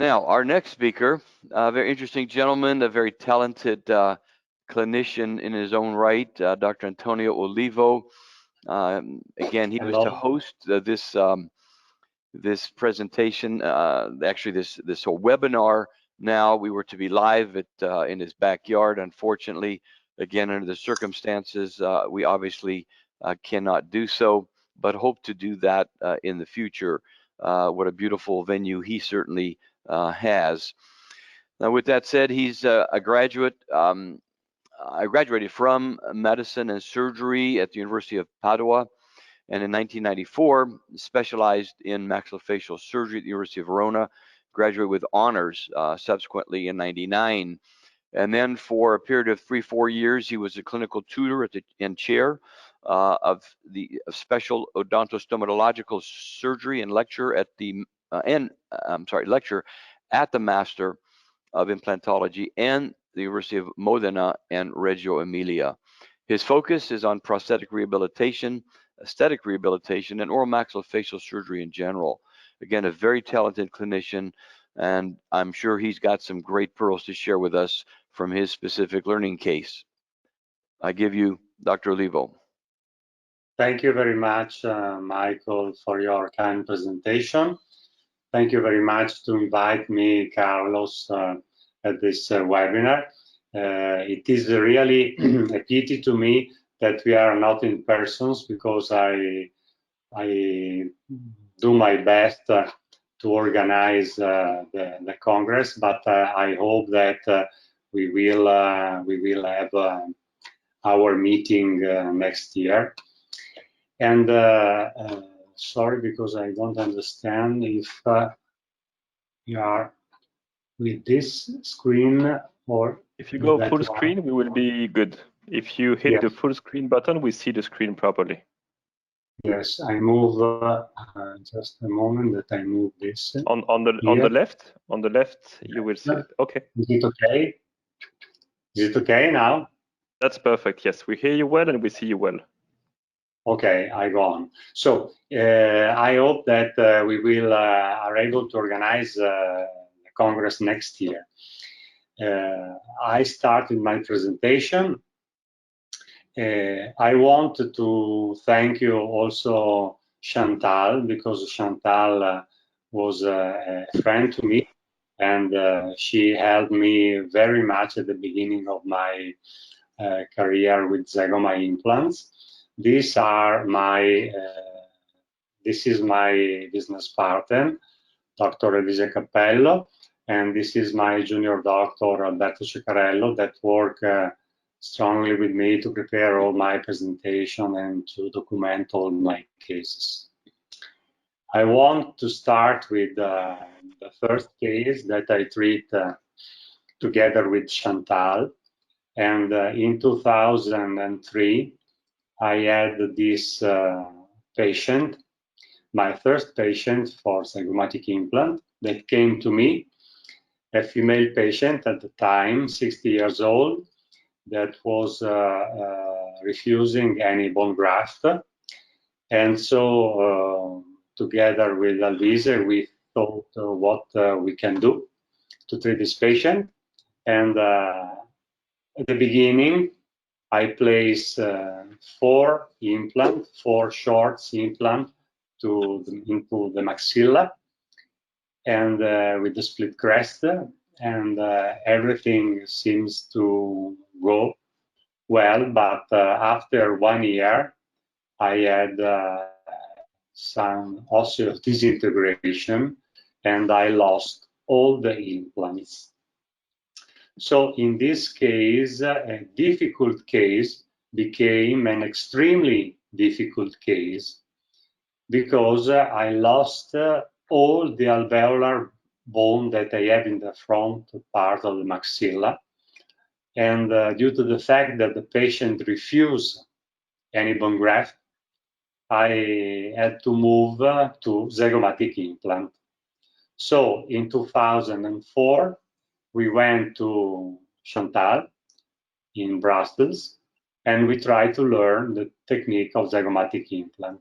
Now, our next speaker, a very interesting gentleman, a very talented clinician in his own right, Dr. Antonio Olivo. Again, he was to host this presentation, actually this whole webinar. Now we were to be live in his backyard. Unfortunately, again, under the circumstances, we obviously cannot do so, but hope to do that in the future. What a beautiful venue he certainly has. Now, with that said, he's a graduate. I graduated from medicine and surgery at the University of Padua, and in 1994 specialized in maxillofacial surgery at the University of Verona. Graduated with honors subsequently in '99, and then for a period of 3-4 years, he was a clinical tutor and chair of special odontostomatological surgery and lecturer at the lecturer at the Master of Implantology and the University of Modena and Reggio Emilia. His focus is on prosthetic rehabilitation, aesthetic rehabilitation, and oral maxillofacial surgery in general. Again, a very talented clinician, and I'm sure he's got some great pearls to share with us from his specific learning case. I give you Dr. Olivo. Thank you very much, Michael, for your kind presentation. Thank you very much to invite me, Carlos, at this webinar. It is really a pity to me that we are not in persons, because I do my best to organize the Congress, but I hope that we will have our meeting next year. And sorry, because I don't understand if you are with this screen, or if you go full screen, we will be good. If you hit the full screen button, we see the screen properly. Yes, I move just a moment that I move this. On the left, you will see it. Okay. Is it okay? Is it okay now? That's perfect. Yes, we hear you well and we see you well. Okay, I go on. So I hope that we will are able to organize the Congress next year. I started my presentation. I want to thank you also, Chantal, because Chantal was a friend to me, and she helped me very much at the beginning of my career with ZAGA implants. These are this is my business partner, Dr. Elisa Cappello, and this is my junior doctor, Alberto Ceccarello, that work strongly with me to prepare all my presentation and to document all my cases. I want to start with the first case that I treat together with Chantal. And in 2003, I had this patient, my first patient for zygomatic implant, that came to me, a female patient at the time, 60 years old, that was refusing any bone graft. And so together with Alvise, we thought what we can do to treat this patient. And at the beginning, I placed 4 short implants into the maxilla, and with the split crest, and everything seems to go well. But after 1 year, I had some osseous disintegration, and I lost all the implants. So in this case, a difficult case became an extremely difficult case, because I lost all the alveolar bone that I have in the front part of the maxilla. And due to the fact that the patient refused any bone graft, I had to move to zygomatic implant. So in 2004, we went to Chantal in Brussels, and we tried to learn the technique of zygomatic implant.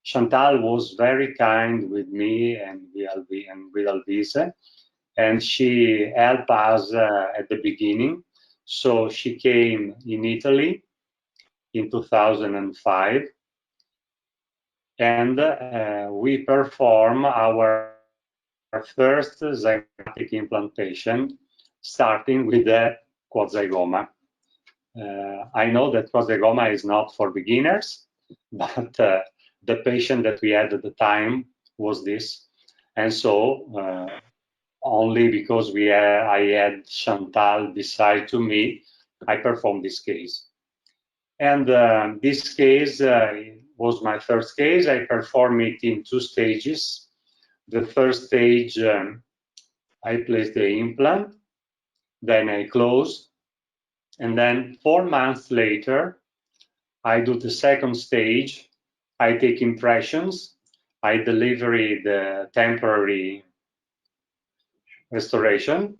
Chantal was very kind with me and with Alvise, and she helped us at the beginning. So she came in Italy in 2005, and we perform our first zygomatic implantation, starting with the quadzygoma. I know that quadzygoma is not for beginners, but the patient that we had at the time was this. And so only because I had Chantal beside to me, I performed this case. And this case was my first case. I performed it in 2 stages. The first stage, I placed the implant, then I closed, and then 4 months later, I do the second stage. I take impressions. I deliver the temporary restoration.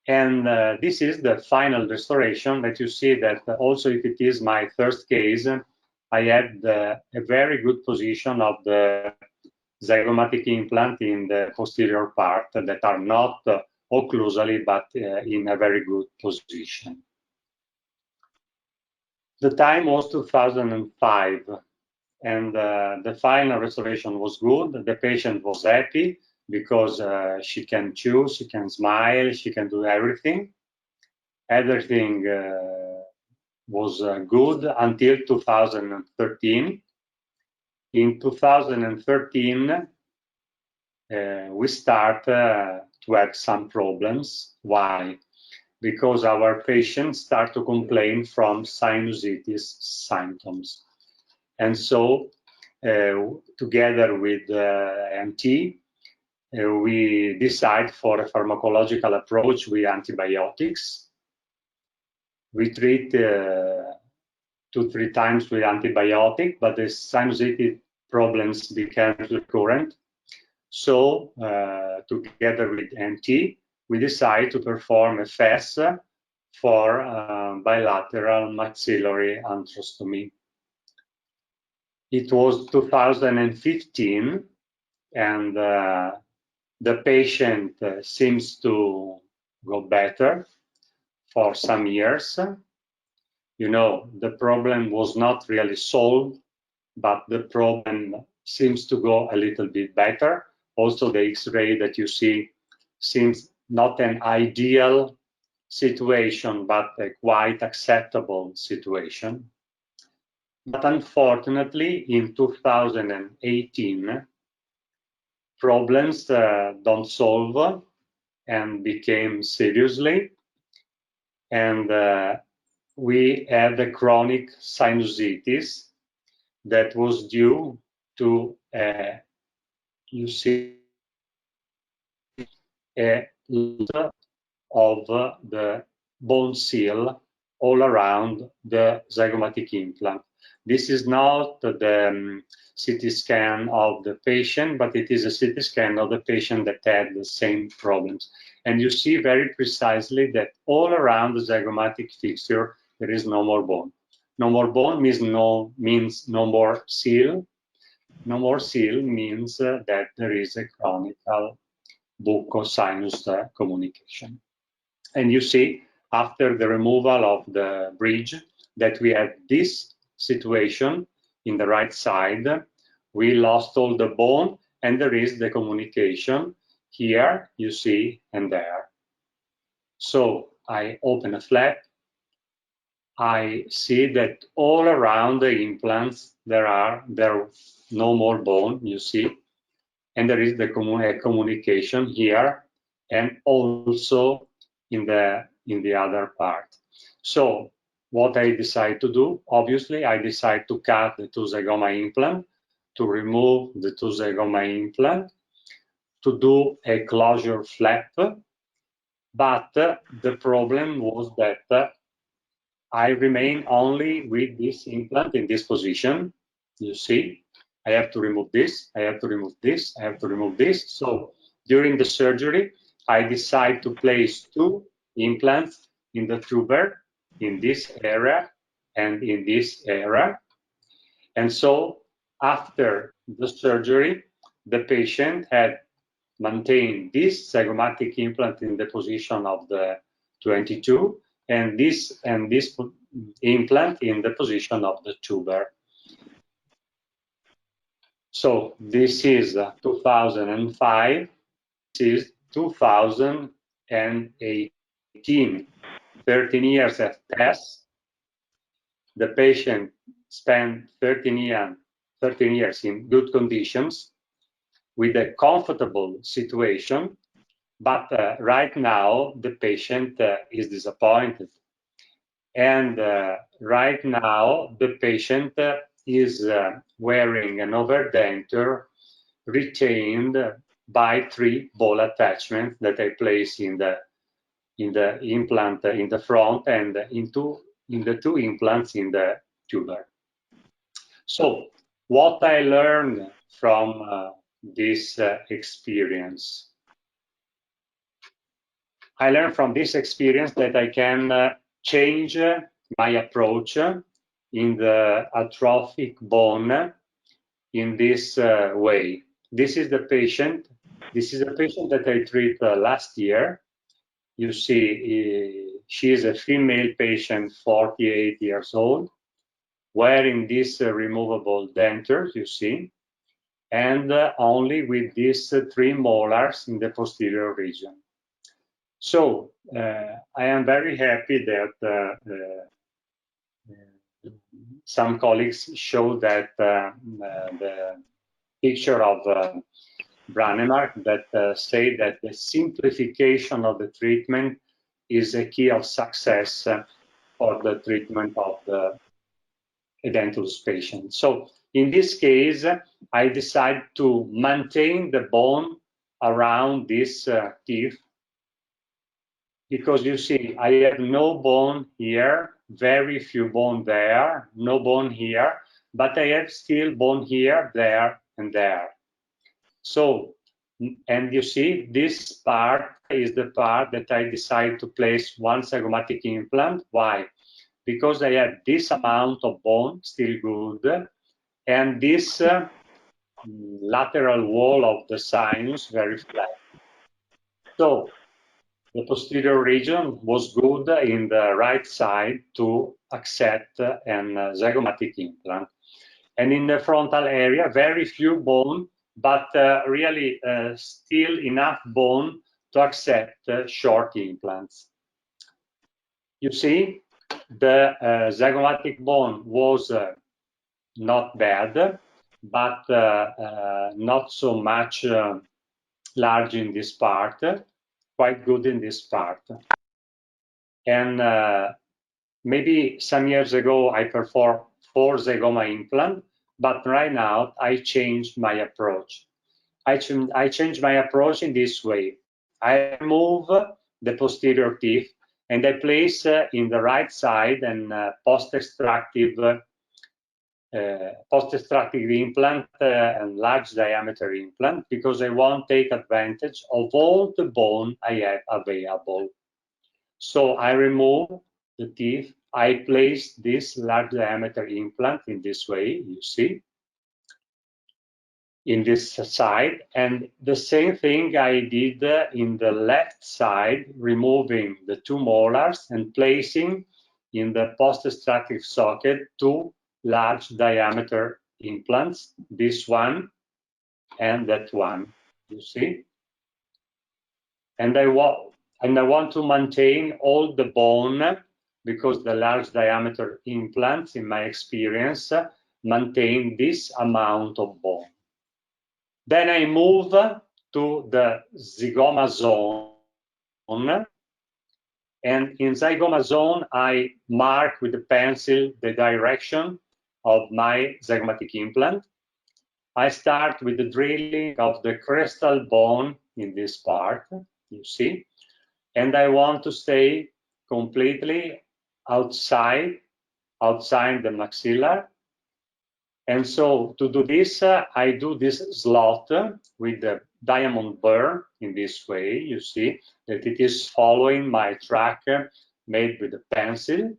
And this is the final restoration that you see that also if it is my first case, I had a very good position of the zygomatic implant in the posterior part that are not occlusally, but in a very good position. The time was 2005, and the final restoration was good. The patient was happy because she can chew, she can smile, she can do everything. Everything was good until 2013. In 2013, we start to have some problems. Why? Because our patients start to complain from sinusitis symptoms. And so, together with MT, we decide for a pharmacological approach with antibiotics. We treat 2-3 times with antibiotic, but the sinusitis problems became recurrent. So, together with MT, we decide to perform a FES for bilateral maxillary antrostomy. It was 2015, and the patient seems to go better for some years. You know, the problem was not really solved, but the problem seems to go a little bit better. Also, the X-ray that you see seems not an ideal situation, but a quite acceptable situation. But unfortunately, in 2018, problems don't solve and became seriously. And we had a chronic sinusitis that was due to, you see, a lot of the bone seal all around the zygomatic implant. This is not the CT scan of the patient, but it is a CT scan of the patient that had the same problems. And you see very precisely that all around the zygomatic fixture, there is no more bone. No more bone means no more seal. No more seal means that there is a chronic bucco-sinus communication. And you see, after the removal of the bridge, that we have this situation in the right side. We lost all the bone, and there is the communication here, you see, and there. So I open a flap. I see that all around the implants, there are no more bone, you see, and there is the communication here, and also in the other part. So what I decide to do, obviously, I decide to cut the 2 zygoma implant, to remove the 2 zygoma implant, to do a closure flap. But the problem was that I remain only with this implant in this position. You see, I have to remove this, I have to remove this, I have to remove this. So during the surgery, I decide to place 2 implants in the tuber, in this area and in this area. And so after the surgery, the patient had maintain this zygomatic implant in the position of the 22 and this implant in the position of the tuber. So this is 2005, this is 2018, 13 years have passed. The patient spent 13 years in good conditions with a comfortable situation, but right now the patient is disappointed. And right now the patient is wearing an overdenture retained by 3 ball attachments that I place in the implant in the front and in the 2 implants in the tuber. So what I learned from this experience? I learned from this experience that I can change my approach in the atrophic bone in this way. This is the patient. This is a patient that I treated last year. You see, she is a female patient, 48 years old, wearing these removable dentures, you see, and only with these 3 molars in the posterior region. So I am very happy that some colleagues show that the picture of Brannemark that say that the simplification of the treatment is a key of success for the treatment of the edentulous patient. So in this case, I decide to maintain the bone around this teeth, because you see, I have no bone here, very few bone there, no bone here, but I have still bone here, there, and there. So, and you see, this part is the part that I decide to place 1 zygomatic implant. Why? Because I have this amount of bone, still good, and this lateral wall of the sinus, very flat. So, the posterior region was good in the right side to accept an zygomatic implant. And in the frontal area, very few bone, but really still enough bone to accept short implants. You see, the zygomatic bone was not bad, but not so much large in this part, quite good in this part. And maybe some years ago I performed 4 zygoma implants, but right now I changed my approach. I changed my approach in this way. I remove the posterior teeth and I place in the right side an post-extractive implant and large diameter implant, because I want to take advantage of all the bone I have available. So I remove the teeth, I place this large diameter implant in this way, you see, in this side, and the same thing I did in the left side, removing the 2 molars and placing in the post-extractive socket 2 large diameter implants, this one and that one, you see. And I want to maintain all the bone, because the large diameter implants, in my experience, maintain this amount of bone. Then I move to the zygoma zone, and in zygoma zone I mark with the pencil the direction of my zygomatic implant. I start with the drilling of the crestal bone in this part, you see, and I want to stay completely outside the maxilla. And so to do this, I do this slot with the diamond burr in this way. You see that it is following my track made with a pencil.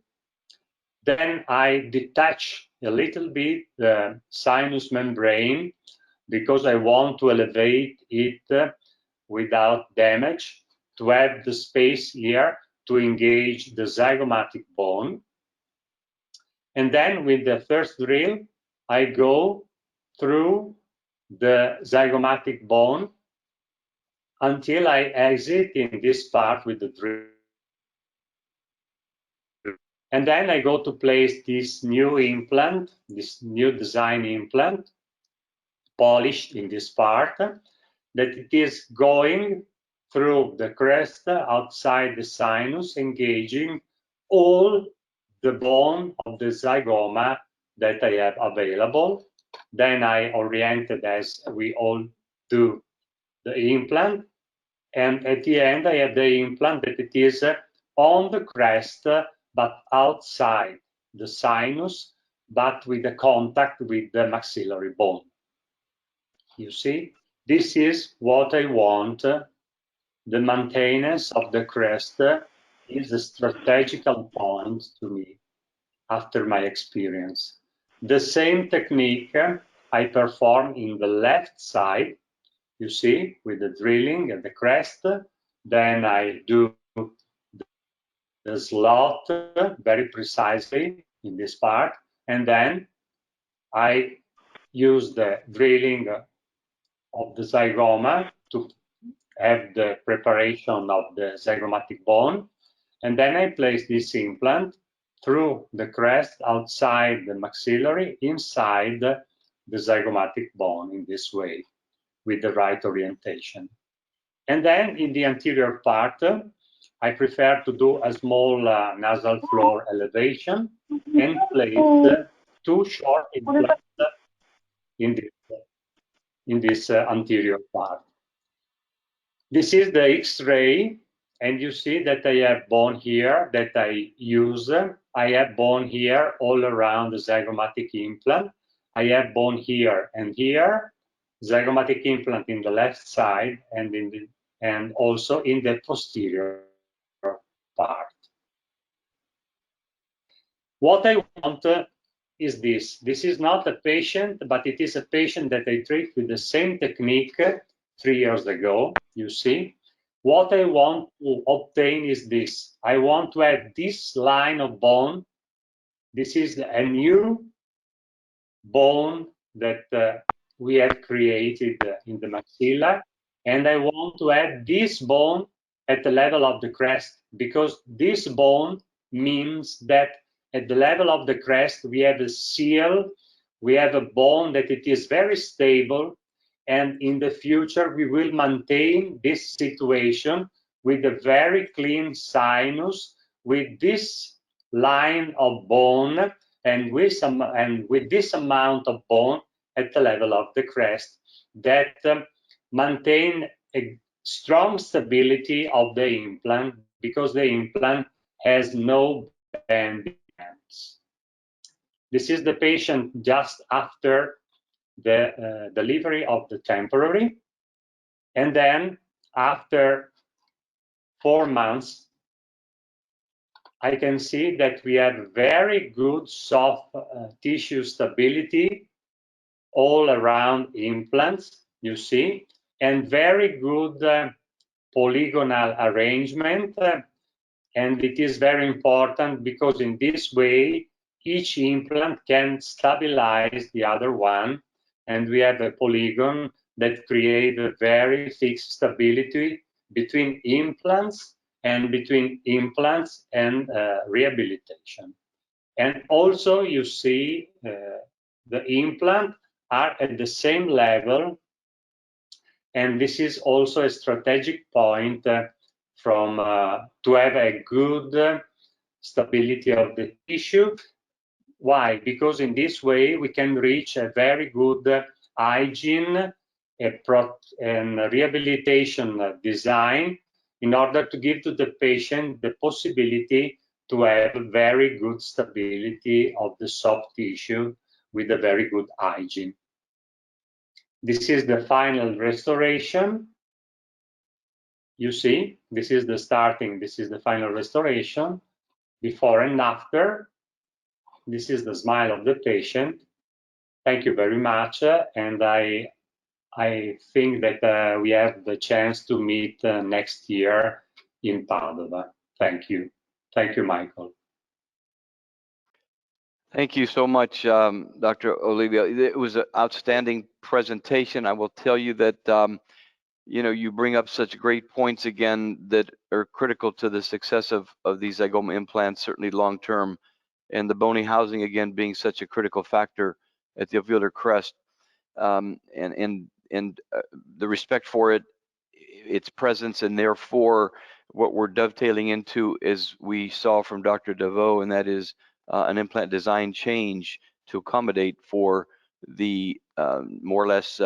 Then I detach a little bit the sinus membrane, because I want to elevate it without damage, to have the space here to engage the zygomatic bone. And then with the first drill, I go through the zygomatic bone until I exit in this part with the drill. And then I go to place this new implant, this new design implant, polished in this part, that it is going through the crest outside the sinus, engaging all the bone of the zygoma that I have available. Then I oriented, as we all do, the implant, and at the end I have the implant that it is on the crest but outside the sinus, but with a contact with the maxillary bone. You see, this is what I want. The maintenance of the crest is a strategical point to me after my experience. The same technique I perform in the left side, you see, with the drilling at the crest. Then I do the slot very precisely in this part, and then I use the drilling of the zygoma to have the preparation of the zygomatic bone, and then I place this implant through the crest outside the maxillary, inside the zygomatic bone in this way, with the right orientation. And then in the anterior part, I prefer to do a small nasal floor elevation and place 2 short implants in this anterior part. This is the X-ray, and you see that I have bone here that I use. I have bone here all around the zygomatic implant. I have bone here and here, zygomatic implant in the left side and also in the posterior part. What I want is this. This is not a patient, but it is a patient that I treat with the same technique 3 years ago, you see. What I want to obtain is this. I want to have this line of bone. This is a new bone that we have created in the maxilla, and I want to add this bone at the level of the crest, because this bone means that at the level of the crest we have a seal, we have a bone that it is very stable, and in the future we will maintain this situation with a very clean sinus, with this line of bone and with this amount of bone at the level of the crest that maintain a strong stability of the implant, because the implant has no bending ends. This is the patient just after the delivery of the temporary, and then after 4 months I can see that we have very good soft tissue stability all around implants, you see, and very good polygonal arrangement. And it is very important because in this way each implant can stabilize the other one, and we have a polygon that creates a very fixed stability between implants and rehabilitation. And also you see the implant are at the same level, and this is also a strategic point from to have a good stability of the tissue. Why? Because in this way we can reach a very good hygiene and rehabilitation design in order to give to the patient the possibility to have very good stability of the soft tissue with a very good hygiene. This is the final restoration. You see, this is the starting, this is the final restoration, before and after. This is the smile of the patient. Thank you very much, and I I think that we have the chance to meet next year in Padova. Thank you. Thank you, Michael. Thank you so much, Dr. Olivo. It was an outstanding presentation. I will tell you that you bring up such great points again that are critical to the success of these zygoma implants, certainly long term, and the bony housing again being such a critical factor at the alveolar crest, and the respect for it, its presence, and therefore what we're dovetailing into, as we saw from Dr. DeVoe, and that is an implant design change to accommodate for the more or less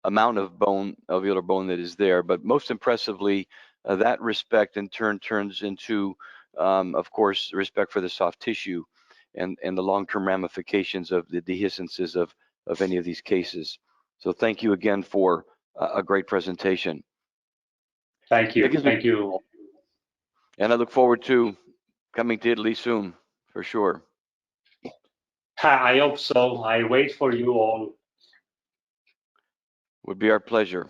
amount of bone, alveolar bone, that is there. But most impressively, that respect in turn turns into, of course, respect for the soft tissue and the long-term ramifications of the dehiscences of any of these cases. So thank you again for a great presentation. Thank you. Thank you. And I look forward to coming to Italy soon, for sure. I hope so. I wait for you all. Would be our pleasure.